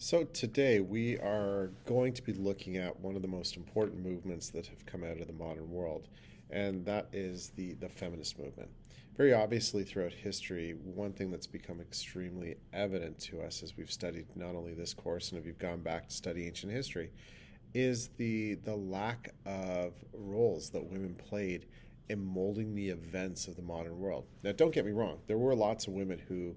So today we are going to be looking at one of the most important movements that have come out of the modern world, and that is the feminist movement. Very obviously, throughout history, one thing that's become extremely evident to us as we've studied not only this course and if you've gone back to study ancient history, is the lack of roles that women played in molding the events of the modern world. Now, don't get me wrong, there were lots of women who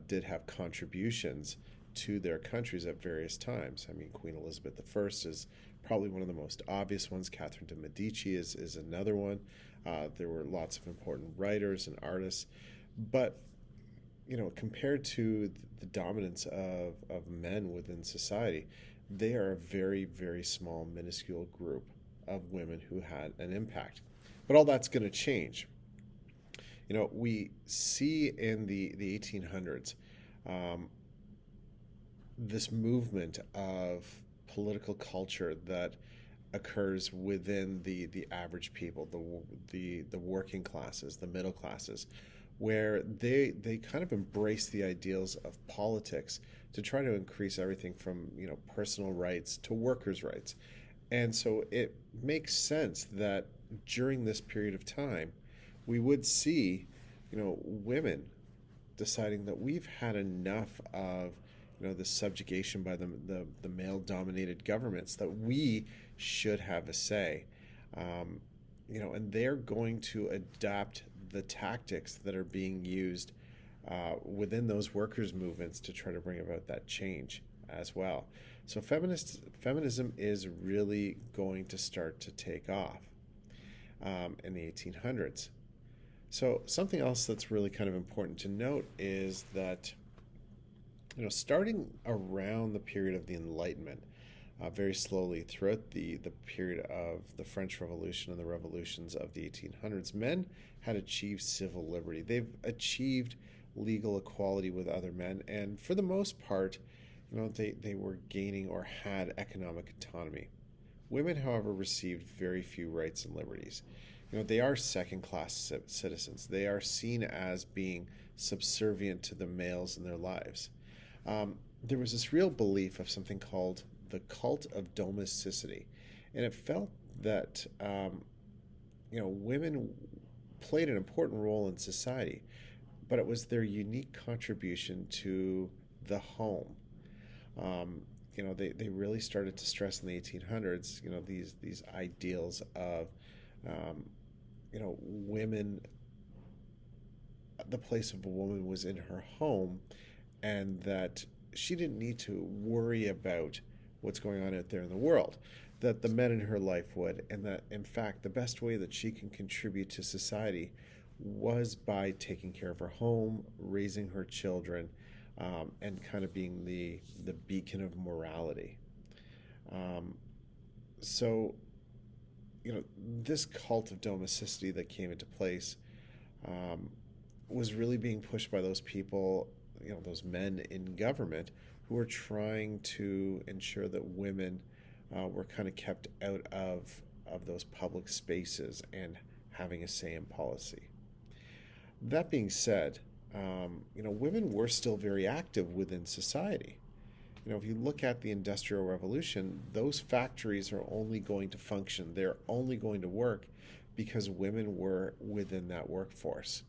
did have contributions to their countries at various times. I mean, Queen Elizabeth I is probably one of the most obvious ones. Catherine de' Medici is another one. There were lots of important writers and artists. But, compared to the dominance of men within society, they are a very, very small, minuscule group of women who had an impact. But all that's going to change. We see in the 1800s this movement of political culture that occurs within the average people, the working classes, the middle classes, where they kind of embrace the ideals of politics to try to increase everything from personal rights to workers' rights. And so it makes sense that during this period of time, we would see, women deciding that we've had enough of the subjugation by the male dominated governments, that we should have a say. And they're going to adapt the tactics that are being used within those workers' movements to try to bring about that change as well. So feminism is really going to start to take off in the 1800s. So something else that's really kind of important to note is that starting around the period of the Enlightenment, very slowly throughout the period of the French Revolution and the revolutions of the 1800s, men had achieved civil liberty. They've achieved legal equality with other men, and for the most part, they were gaining or had economic autonomy. Women, however, received very few rights and liberties. They are second-class citizens. They are seen as being subservient to the males in their lives. There was this real belief of something called the cult of domesticity, and it felt that women played an important role in society, but it was their unique contribution to the home. They really started to stress in the 1800s, these ideals of women. The place of a woman was in her home, and that she didn't need to worry about what's going on out there in the world, that the men in her life would, and that, in fact, the best way that she can contribute to society was by taking care of her home, raising her children, and kind of being the beacon of morality. So, this cult of domesticity that came into place was really being pushed by those people, those men in government who were trying to ensure that women were kind of kept out of those public spaces and having a say in policy. That being said, women were still very active within society. If you look at the Industrial Revolution, those factories are only going to function, they're only going to work because women were within that workforce.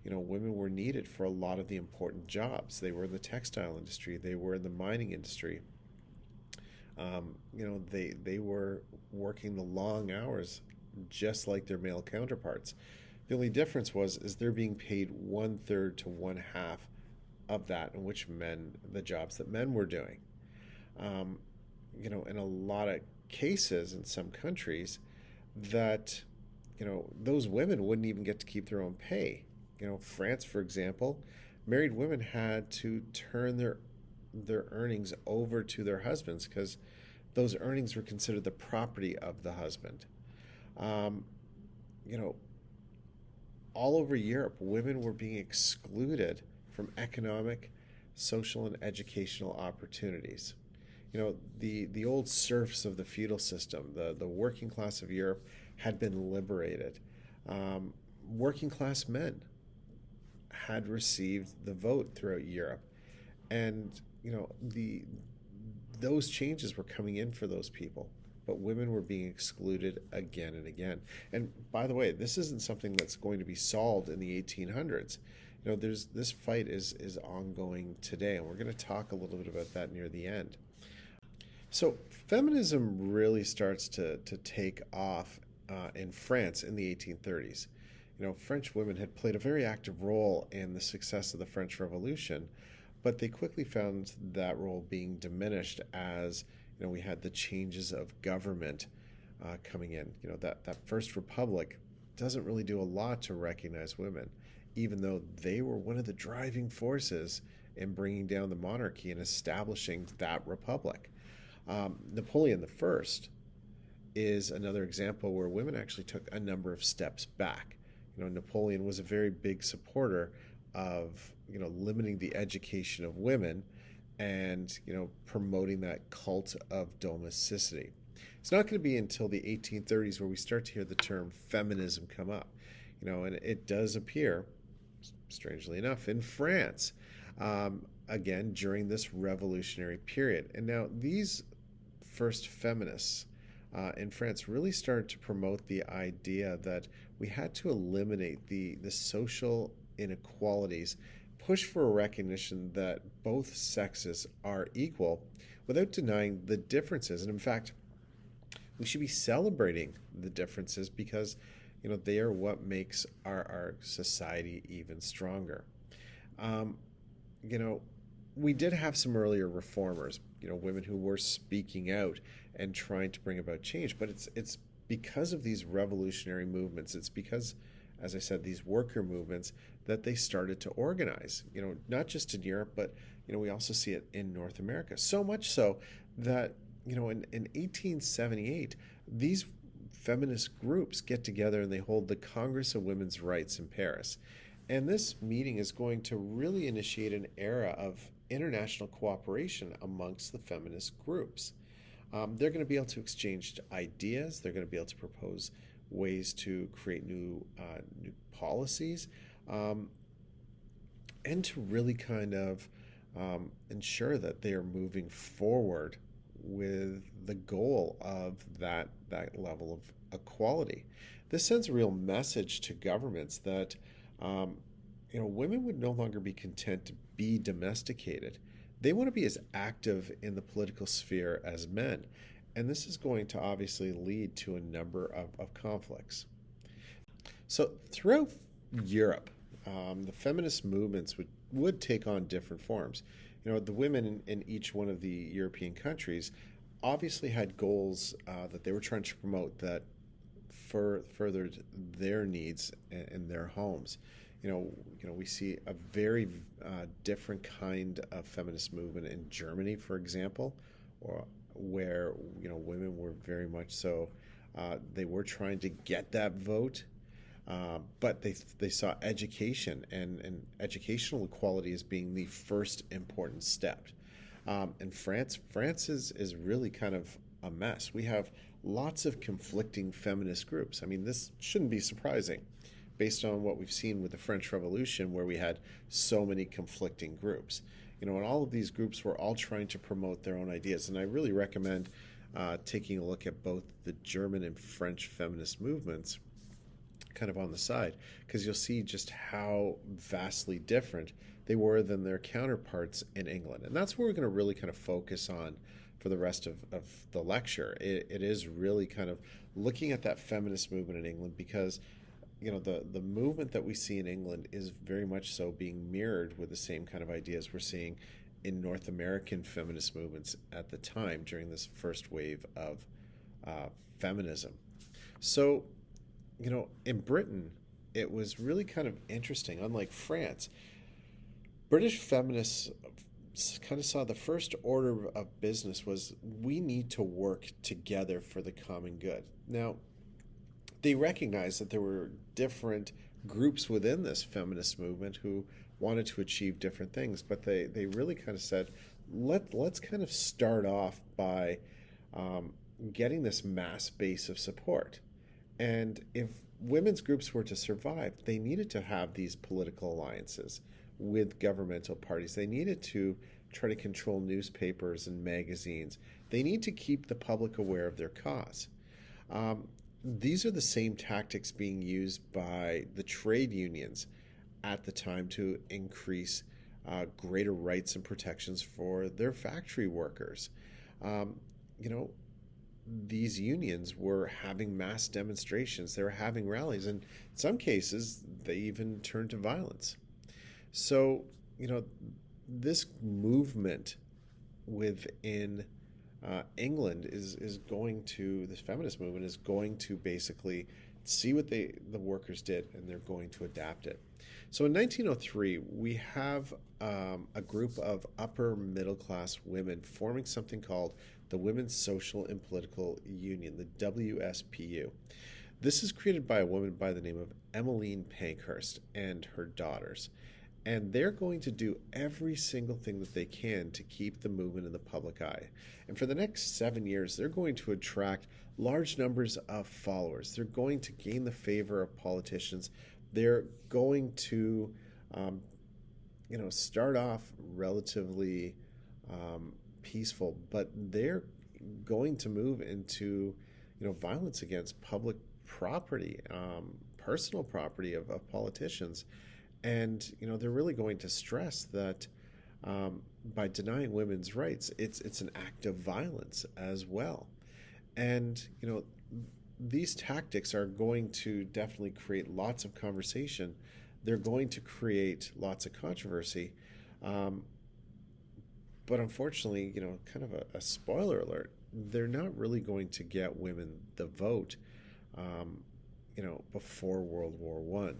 Women were needed for a lot of the important jobs. They were in the textile industry, they were in the mining industry. They were working the long hours just like their male counterparts. The only difference is they're being paid 1/3 to 1/2 of that in which the jobs that men were doing. In a lot of cases in some countries, that those women wouldn't even get to keep their own pay. France, for example, married women had to turn their earnings over to their husbands because those earnings were considered the property of the husband. Um, you know, all over Europe, women were being excluded from economic, social, and educational opportunities. The old serfs of the feudal system, the working class of Europe, had been liberated. Working class men had received the vote throughout Europe, and the those changes were coming in for those people, but women were being excluded again and again. And by the way, this isn't something that's going to be solved in the 1800s. There's this fight is ongoing today, and we're going to talk a little bit about that near the end. So feminism really starts to take off in France in the 1830s. French women had played a very active role in the success of the French Revolution, but they quickly found that role being diminished as we had the changes of government coming in. That First Republic doesn't really do a lot to recognize women, even though they were one of the driving forces in bringing down the monarchy and establishing that republic. Napoleon I is another example where women actually took a number of steps back. Napoleon was a very big supporter of limiting the education of women and promoting that cult of domesticity. It's not going to be until the 1830s where we start to hear the term feminism come up, and it does appear, strangely enough, in France, again during this revolutionary period. And now these first feminists in France really started to promote the idea that we had to eliminate the social inequalities, push for a recognition that both sexes are equal without denying the differences. And in fact, we should be celebrating the differences because they are what makes our society even stronger. We did have some earlier reformers, women who were speaking out and trying to bring about change, but it's because of these revolutionary movements, it's because, as I said, these worker movements, that they started to organize, not just in Europe, but we also see it in North America. So much so that in 1878, these feminist groups get together and they hold the Congress of Women's Rights in Paris. And this meeting is going to really initiate an era of international cooperation amongst the feminist groups. They're going to be able to exchange ideas. They're going to be able to propose ways to create new policies, and to really kind of ensure that they are moving forward with the goal of that level of equality. This sends a real message to governments that women would no longer be content to be domesticated. They want to be as active in the political sphere as men. And this is going to obviously lead to a number of conflicts. So throughout Europe, the feminist movements would take on different forms. The women in each one of the European countries obviously had goals that they were trying to promote that furthered their needs in their homes. We see a very different kind of feminist movement in Germany, for example, where women were very much so. They were trying to get that vote, but they saw education and educational equality as being the first important step. And France is really kind of a mess. We have lots of conflicting feminist groups. I mean, this shouldn't be surprising based on what we've seen with the French Revolution, where we had so many conflicting groups. And all of these groups were all trying to promote their own ideas. And I really recommend taking a look at both the German and French feminist movements kind of on the side, because you'll see just how vastly different they were than their counterparts in England. And that's where we're going to really kind of focus on for the rest of the lecture. It is really kind of looking at that feminist movement in England, because the movement that we see in England is very much so being mirrored with the same kind of ideas we're seeing in North American feminist movements at the time during this first wave of feminism. So, in Britain, it was really kind of interesting. Unlike France, British feminists kind of saw the first order of business was we need to work together for the common good. Now, they recognized that there were different groups within this feminist movement who wanted to achieve different things, but they really kind of said, let's kind of start off by getting this mass base of support. And if women's groups were to survive, they needed to have these political alliances with governmental parties. They needed to try to control newspapers and magazines. They need to keep the public aware of their cause. These are the same tactics being used by the trade unions at the time to increase greater rights and protections for their factory workers. Um, you know, these unions were having mass demonstrations, they were having rallies, and in some cases, they even turned to violence. So, this movement within England is going to, this feminist movement is going to basically see what the workers did, and they're going to adapt it. So in 1903, we have a group of upper middle class women forming something called the Women's Social and Political Union, the WSPU. This is created by a woman by the name of Emmeline Pankhurst and her daughters. And they're going to do every single thing that they can to keep the movement in the public eye. And for the next 7 years, they're going to attract large numbers of followers. They're going to gain the favor of politicians. They're going to, start off relatively peaceful, but they're going to move into, violence against public property, personal property of politicians. And they're really going to stress that by denying women's rights, it's an act of violence as well. And these tactics are going to definitely create lots of conversation. They're going to create lots of controversy. But unfortunately, kind of a spoiler alert, they're not really going to get women the vote, before World War I.